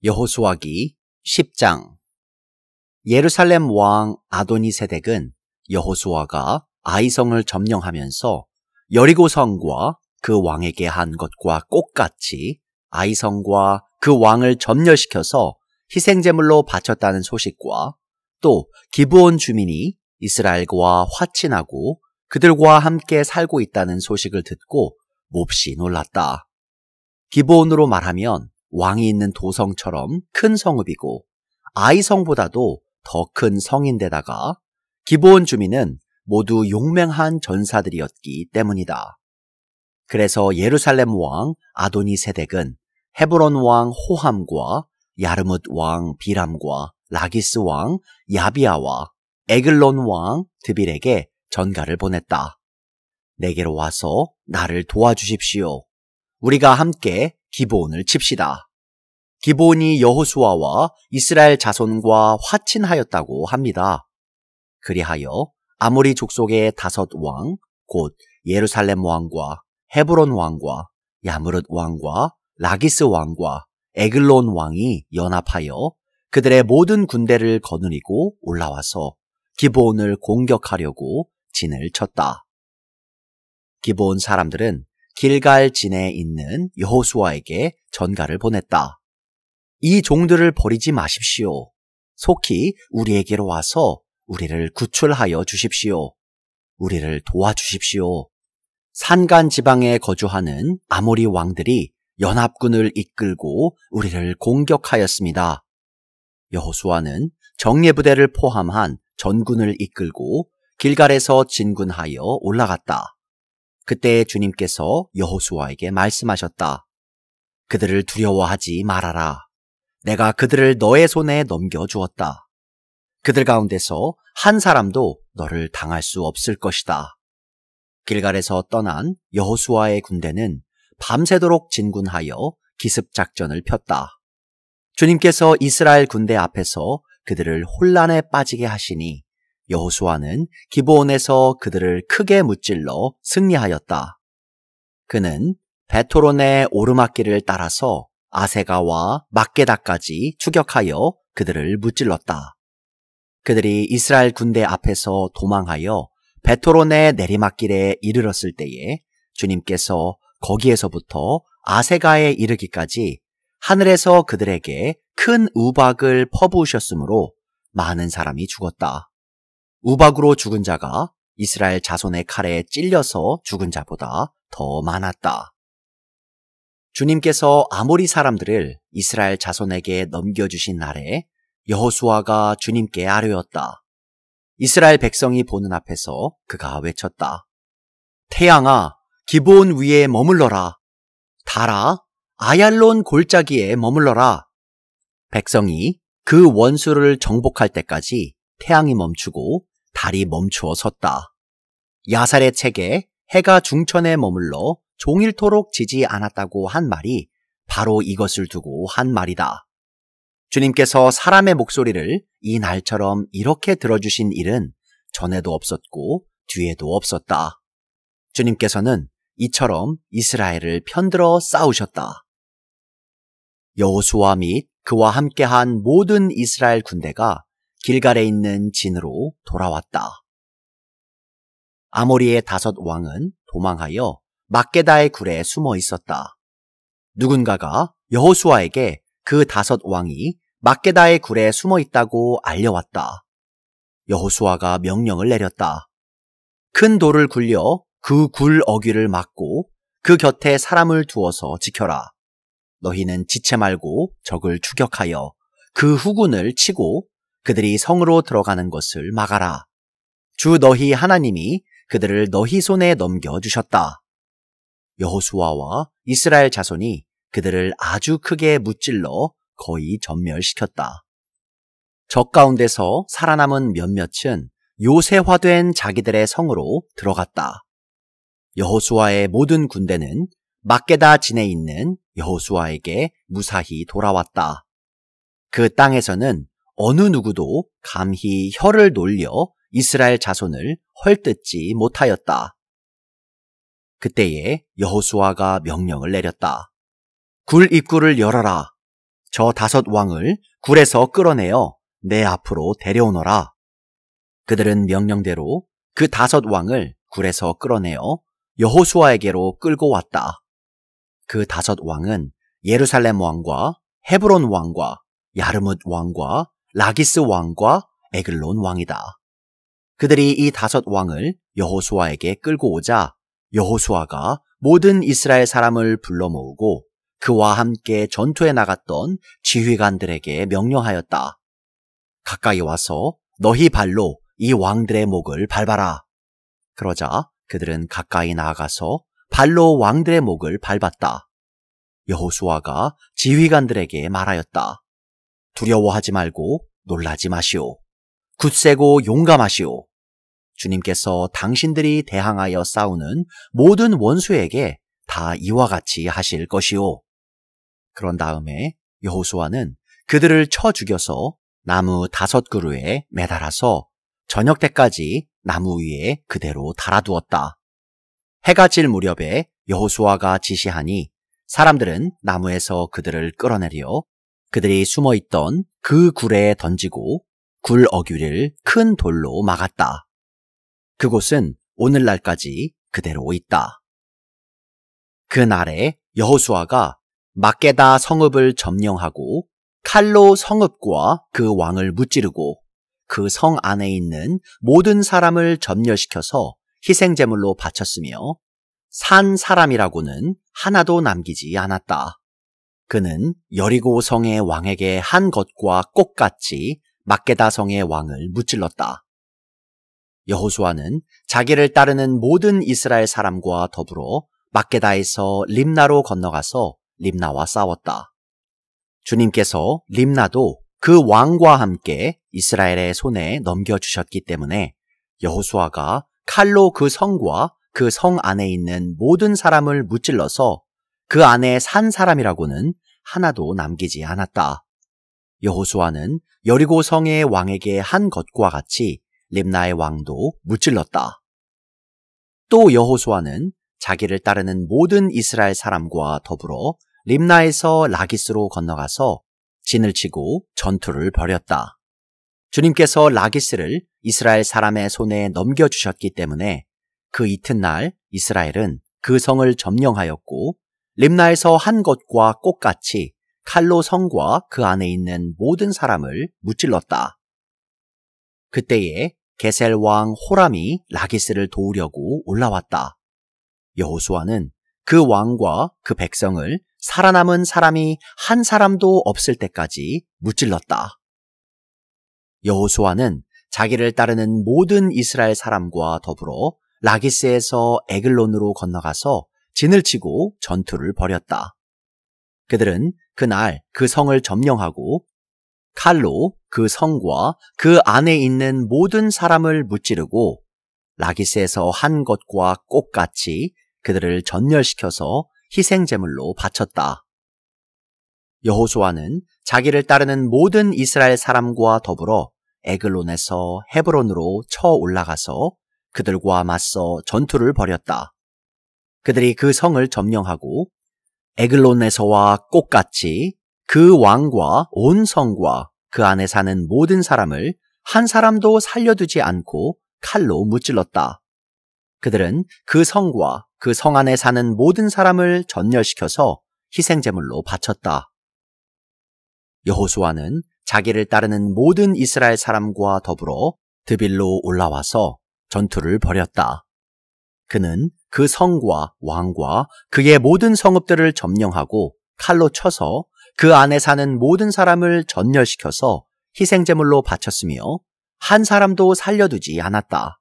여호수아기 10장. 예루살렘 왕 아도니세덱은 여호수아가 아이성을 점령하면서 여리고성과 그 왕에게 한 것과 똑같이 아이성과 그 왕을 점멸시켜서 희생제물로 바쳤다는 소식과 또 기브온 주민이 이스라엘과 화친하고 그들과 함께 살고 있다는 소식을 듣고 몹시 놀랐다. 기브온으로 말하면 왕이 있는 도성처럼 큰 성읍이고 아이성보다도 더 큰 성인데다가 기브온 주민은 모두 용맹한 전사들이었기 때문이다. 그래서 예루살렘 왕 아도니세덱은 헤브론 왕 호함과 야르뭇 왕 비람과 라기스 왕 야비아와 에글론 왕 드빌에게 전가를 보냈다. 내게로 와서 나를 도와주십시오. 우리가 함께 기브온을 칩시다. 기브온이 여호수아와 이스라엘 자손과 화친하였다고 합니다. 그리하여 아모리 족속의 5왕, 곧 예루살렘 왕과 헤브론 왕과 야무릇 왕과 라기스 왕과 에글론 왕이 연합하여 그들의 모든 군대를 거느리고 올라와서 기브온을 공격하려고 진을 쳤다. 기브온 사람들은 길갈 진에 있는 여호수아에게 전가를 보냈다. 이 종들을 버리지 마십시오. 속히 우리에게로 와서 우리를 구출하여 주십시오. 우리를 도와주십시오. 산간 지방에 거주하는 아모리 왕들이 연합군을 이끌고 우리를 공격하였습니다. 여호수아는 정예부대를 포함한 전군을 이끌고 길갈에서 진군하여 올라갔다. 그때 주님께서 여호수아에게 말씀하셨다. 그들을 두려워하지 말아라. 내가 그들을 너의 손에 넘겨주었다. 그들 가운데서 한 사람도 너를 당할 수 없을 것이다. 길갈에서 떠난 여호수아의 군대는 밤새도록 진군하여 기습작전을 폈다. 주님께서 이스라엘 군대 앞에서 그들을 혼란에 빠지게 하시니 여호수아는 기브온에서 그들을 크게 무찔러 승리하였다. 그는 베토론의 오르막길을 따라서 아세가와 막게다까지 추격하여 그들을 무찔렀다. 그들이 이스라엘 군대 앞에서 도망하여 베토론의 내리막길에 이르렀을 때에 주님께서 거기에서부터 아세가에 이르기까지 하늘에서 그들에게 큰 우박을 퍼부으셨으므로 많은 사람이 죽었다. 우박으로 죽은 자가 이스라엘 자손의 칼에 찔려서 죽은 자보다 더 많았다. 주님께서 아모리 사람들을 이스라엘 자손에게 넘겨주신 날에 여호수아가 주님께 아뢰었다. 이스라엘 백성이 보는 앞에서 그가 외쳤다. 태양아, 기브온 위에 머물러라. 달아, 아얄론 골짜기에 머물러라. 백성이 그 원수를 정복할 때까지 태양이 멈추고 달이 멈추어 섰다. 야살의 책에 해가 중천에 머물러 종일토록 지지 않았다고 한 말이 바로 이것을 두고 한 말이다. 주님께서 사람의 목소리를 이 날처럼 이렇게 들어주신 일은 전에도 없었고 뒤에도 없었다. 주님께서는 이처럼 이스라엘을 편들어 싸우셨다. 여호수아 및 그와 함께한 모든 이스라엘 군대가 길갈에 있는 진으로 돌아왔다. 아모리의 5왕은 도망하여 막게다의 굴에 숨어 있었다. 누군가가 여호수아에게 그 5왕이 막게다의 굴에 숨어 있다고 알려왔다. 여호수아가 명령을 내렸다. 큰 돌을 굴려 그 굴 어귀를 막고 그 곁에 사람을 두어서 지켜라. 너희는 지체 말고 적을 추격하여 그 후군을 치고 그들이 성으로 들어가는 것을 막아라. 주 너희 하나님이 그들을 너희 손에 넘겨주셨다. 여호수아와 이스라엘 자손이 그들을 아주 크게 무찔러 거의 전멸시켰다. 적 가운데서 살아남은 몇몇은 요새화된 자기들의 성으로 들어갔다. 여호수아의 모든 군대는 막게다 진에 있는 여호수아에게 무사히 돌아왔다. 그 땅에서는 어느 누구도 감히 혀를 놀려 이스라엘 자손을 헐뜯지 못하였다. 그때에 여호수아가 명령을 내렸다. 굴 입구를 열어라. 저 5 왕을 굴에서 끌어내어 내 앞으로 데려오너라. 그들은 명령대로 그 5 왕을 굴에서 끌어내어 여호수아에게로 끌고 왔다. 그 5 왕은 예루살렘 왕과 헤브론 왕과 야르뭇 왕과 라기스 왕과 에글론 왕이다. 그들이 이 5 왕을 여호수아에게 끌고 오자 여호수아가 모든 이스라엘 사람을 불러 모으고 그와 함께 전투에 나갔던 지휘관들에게 명령하였다. 가까이 와서 너희 발로 이 왕들의 목을 밟아라. 그러자 그들은 가까이 나아가서 발로 왕들의 목을 밟았다. 여호수아가 지휘관들에게 말하였다. 두려워하지 말고 놀라지 마시오. 굳세고 용감하시오. 주님께서 당신들이 대항하여 싸우는 모든 원수에게 다 이와 같이 하실 것이오. 그런 다음에 여호수아는 그들을 쳐 죽여서 나무 5 그루에 매달아서 저녁 때까지 나무 위에 그대로 달아두었다. 해가 질 무렵에 여호수아가 지시하니 사람들은 나무에서 그들을 끌어내려 그들이 숨어있던 그 굴에 던지고 굴 어귀를 큰 돌로 막았다. 그곳은 오늘날까지 그대로 있다. 그날에 여호수아가 막게다 성읍을 점령하고 칼로 성읍과 그 왕을 무찌르고 그 성 안에 있는 모든 사람을 전멸시켜서 희생제물로 바쳤으며 산 사람이라고는 하나도 남기지 않았다. 그는 여리고 성의 왕에게 한 것과 똑같이 막게다 성의 왕을 무찔렀다. 여호수아는 자기를 따르는 모든 이스라엘 사람과 더불어 막게다에서 림나로 건너가서 림나와 싸웠다. 주님께서 림나도 그 왕과 함께 이스라엘의 손에 넘겨주셨기 때문에 여호수아가 칼로 그 성과 그 성 안에 있는 모든 사람을 무찔러서 그 안에 산 사람이라고는 하나도 남기지 않았다. 여호수아는 여리고 성의 왕에게 한 것과 같이 림나의 왕도 무찔렀다. 또 여호수아는 자기를 따르는 모든 이스라엘 사람과 더불어 림나에서 라기스로 건너가서 진을 치고 전투를 벌였다. 주님께서 라기스를 이스라엘 사람의 손에 넘겨주셨기 때문에 그 이튿날 이스라엘은 그 성을 점령하였고 림나에서 한 것과 똑같이 칼로 성과 그 안에 있는 모든 사람을 무찔렀다. 그때에 게셀 왕 호람이 라기스를 도우려고 올라왔다. 여호수아는 그 왕과 그 백성을 살아남은 사람이 한 사람도 없을 때까지 무찔렀다. 여호수아는 자기를 따르는 모든 이스라엘 사람과 더불어 라기스에서 에글론으로 건너가서 진을 치고 전투를 벌였다. 그들은 그날 그 성을 점령하고 칼로 그 성과 그 안에 있는 모든 사람을 무찌르고 라기스에서 한 것과 똑같이 그들을 전멸시켜서 희생제물로 바쳤다. 여호수아는 자기를 따르는 모든 이스라엘 사람과 더불어 에글론에서 헤브론으로 쳐 올라가서 그들과 맞서 전투를 벌였다. 그들이 그 성을 점령하고 에글론에서와 똑같이 그 왕과 온 성과 그 안에 사는 모든 사람을 한 사람도 살려두지 않고 칼로 무찔렀다. 그들은 그 성과 그 성 안에 사는 모든 사람을 전멸시켜서 희생제물로 바쳤다. 여호수아는 자기를 따르는 모든 이스라엘 사람과 더불어 드빌로 올라와서 전투를 벌였다. 그는 그 성과 왕과 그의 모든 성읍들을 점령하고 칼로 쳐서 그 안에 사는 모든 사람을 전멸시켜서 희생제물로 바쳤으며 한 사람도 살려두지 않았다.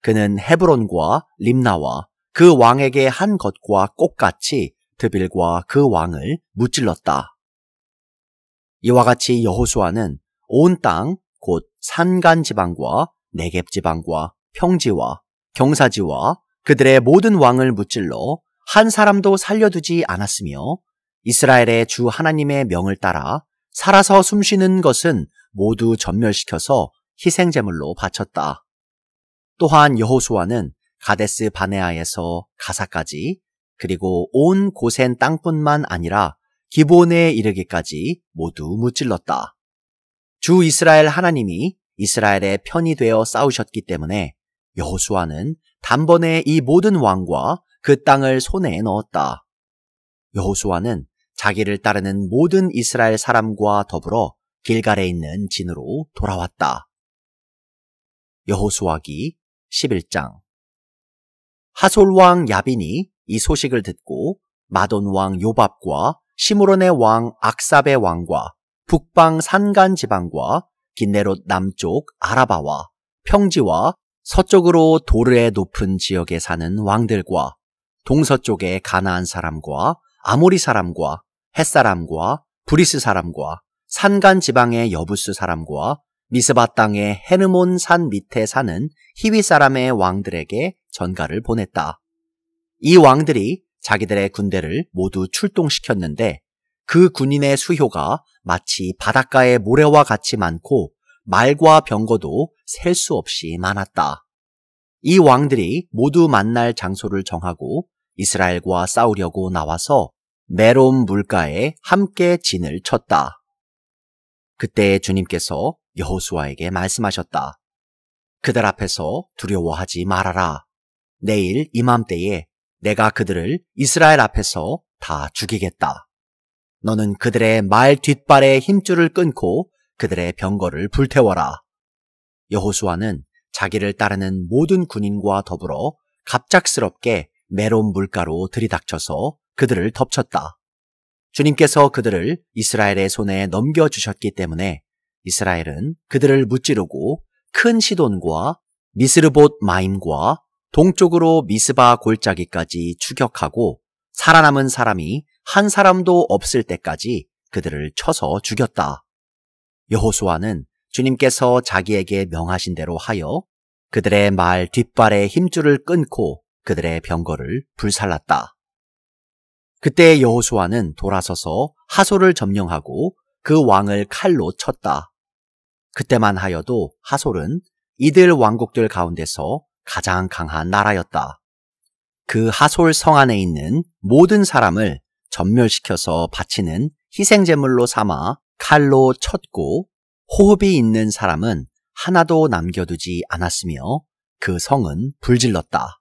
그는 헤브론과 림나와 그 왕에게 한 것과 똑같이 드빌과 그 왕을 무찔렀다. 이와 같이 여호수아는 온 땅 곧 산간 지방과 네겝 지방과 평지와 경사지와 그들의 모든 왕을 무찔러 한 사람도 살려두지 않았으며 이스라엘의 주 하나님의 명을 따라 살아서 숨쉬는 것은 모두 전멸시켜서 희생제물로 바쳤다. 또한 여호수아는 가데스 바네아에서 가사까지 그리고 온 고센 땅뿐만 아니라 기브온에 이르기까지 모두 무찔렀다. 주 이스라엘 하나님이 이스라엘의 편이 되어 싸우셨기 때문에 여호수아는 단번에 이 모든 왕과 그 땅을 손에 넣었다. 여호수아는 자기를 따르는 모든 이스라엘 사람과 더불어 길갈에 있는 진으로 돌아왔다. 여호수아기 11장. 하솔 왕 야빈이 이 소식을 듣고 마돈 왕 요밥과 시므론의 왕 악삽의 왕과 북방 산간 지방과 긴네롯 남쪽 아라바와 평지와 서쪽으로 도르의 높은 지역에 사는 왕들과 동서쪽의 가나안 사람과 아모리 사람과 헷 사람과 브리스 사람과 산간 지방의 여부스 사람과 미스바 땅의 헤르몬 산 밑에 사는 히위 사람의 왕들에게 전가를 보냈다. 이 왕들이 자기들의 군대를 모두 출동시켰는데 그 군인의 수효가 마치 바닷가의 모래와 같이 많고 말과 병거도 셀 수 없이 많았다. 이 왕들이 모두 만날 장소를 정하고 이스라엘과 싸우려고 나와서 메롬 물가에 함께 진을 쳤다. 그때 주님께서 여호수아에게 말씀하셨다. 그들 앞에서 두려워하지 말아라. 내일 이맘때에 내가 그들을 이스라엘 앞에서 다 죽이겠다. 너는 그들의 말 뒷발의 힘줄을 끊고 그들의 병거를 불태워라. 여호수아는 자기를 따르는 모든 군인과 더불어 갑작스럽게 메롬 물가로 들이닥쳐서 그들을 덮쳤다. 주님께서 그들을 이스라엘의 손에 넘겨주셨기 때문에 이스라엘은 그들을 무찌르고 큰 시돈과 미스르봇 마임과 동쪽으로 미스바 골짜기까지 추격하고 살아남은 사람이 한 사람도 없을 때까지 그들을 쳐서 죽였다. 여호수아는 주님께서 자기에게 명하신 대로 하여 그들의 말 뒷발의 힘줄을 끊고 그들의 병거를 불살랐다. 그때 여호수아는 돌아서서 하솔을 점령하고 그 왕을 칼로 쳤다. 그때만 하여도 하솔은 이들 왕국들 가운데서 가장 강한 나라였다. 그 하솔 성 안에 있는 모든 사람을 전멸시켜서 바치는 희생제물로 삼아 칼로 쳤고 호흡이 있는 사람은 하나도 남겨두지 않았으며 그 성은 불질렀다.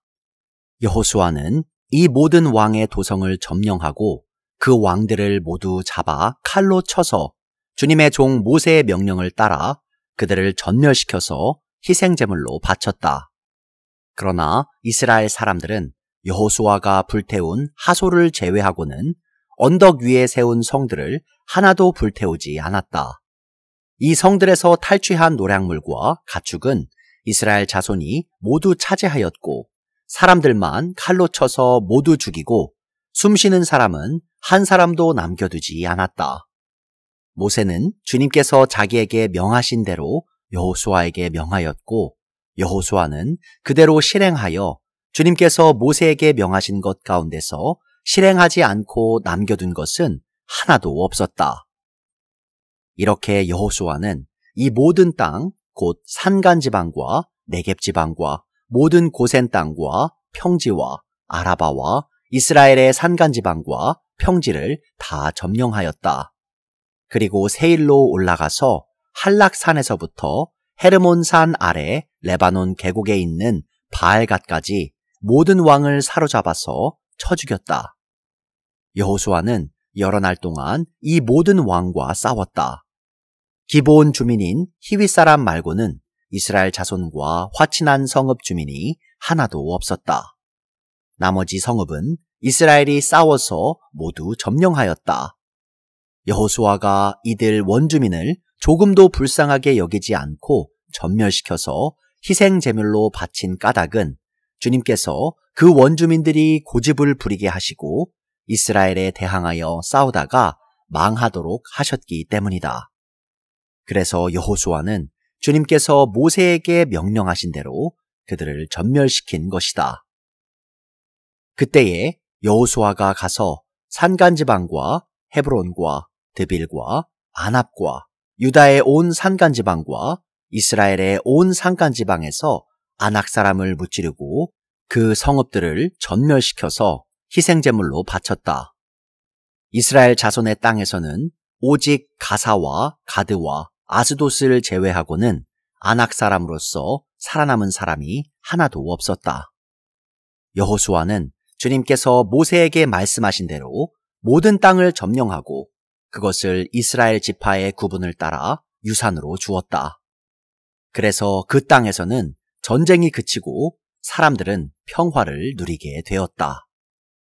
여호수아는 이 모든 왕의 도성을 점령하고 그 왕들을 모두 잡아 칼로 쳐서 주님의 종 모세의 명령을 따라 그들을 전멸시켜서 희생제물로 바쳤다. 그러나 이스라엘 사람들은 여호수아가 불태운 하솔을 제외하고는 언덕 위에 세운 성들을 하나도 불태우지 않았다. 이 성들에서 탈취한 노략물과 가축은 이스라엘 자손이 모두 차지하였고 사람들만 칼로 쳐서 모두 죽이고 숨쉬는 사람은 한 사람도 남겨두지 않았다. 모세는 주님께서 자기에게 명하신 대로 여호수아에게 명하였고 여호수아는 그대로 실행하여 주님께서 모세에게 명하신 것 가운데서 실행하지 않고 남겨둔 것은 하나도 없었다. 이렇게 여호수아는 이 모든 땅, 곧 산간지방과 네겝지방과 모든 고센 땅과 평지와 아라바와 이스라엘의 산간지방과 평지를 다 점령하였다. 그리고 세일로 올라가서 한락산에서부터 헤르몬산 아래 레바논 계곡에 있는 바알갓까지 모든 왕을 사로잡아서 쳐 죽였다. 여호수아는 여러 날 동안 이 모든 왕과 싸웠다. 기브온 주민인 히위 사람 말고는 이스라엘 자손과 화친한 성읍 주민이 하나도 없었다. 나머지 성읍은 이스라엘이 싸워서 모두 점령하였다. 여호수아가 이들 원주민을 조금도 불쌍하게 여기지 않고 전멸시켜서 희생제물로 바친 까닭은 주님께서 그 원주민들이 고집을 부리게 하시고 이스라엘에 대항하여 싸우다가 망하도록 하셨기 때문이다. 그래서 여호수아는 주님께서 모세에게 명령하신 대로 그들을 전멸시킨 것이다. 그때에 여호수아가 가서 산간지방과 헤브론과 드빌과 아납과 유다의 온 산간지방과 이스라엘의 온 산간지방에서 아낙 사람을 무찌르고 그 성읍들을 전멸시켜서 희생제물로 바쳤다. 이스라엘 자손의 땅에서는 오직 가사와 가드와 아스돗을 제외하고는 아낙 사람으로서 살아남은 사람이 하나도 없었다. 여호수아는 주님께서 모세에게 말씀하신 대로 모든 땅을 점령하고 그것을 이스라엘 지파의 구분을 따라 유산으로 주었다. 그래서 그 땅에서는 전쟁이 그치고 사람들은 평화를 누리게 되었다.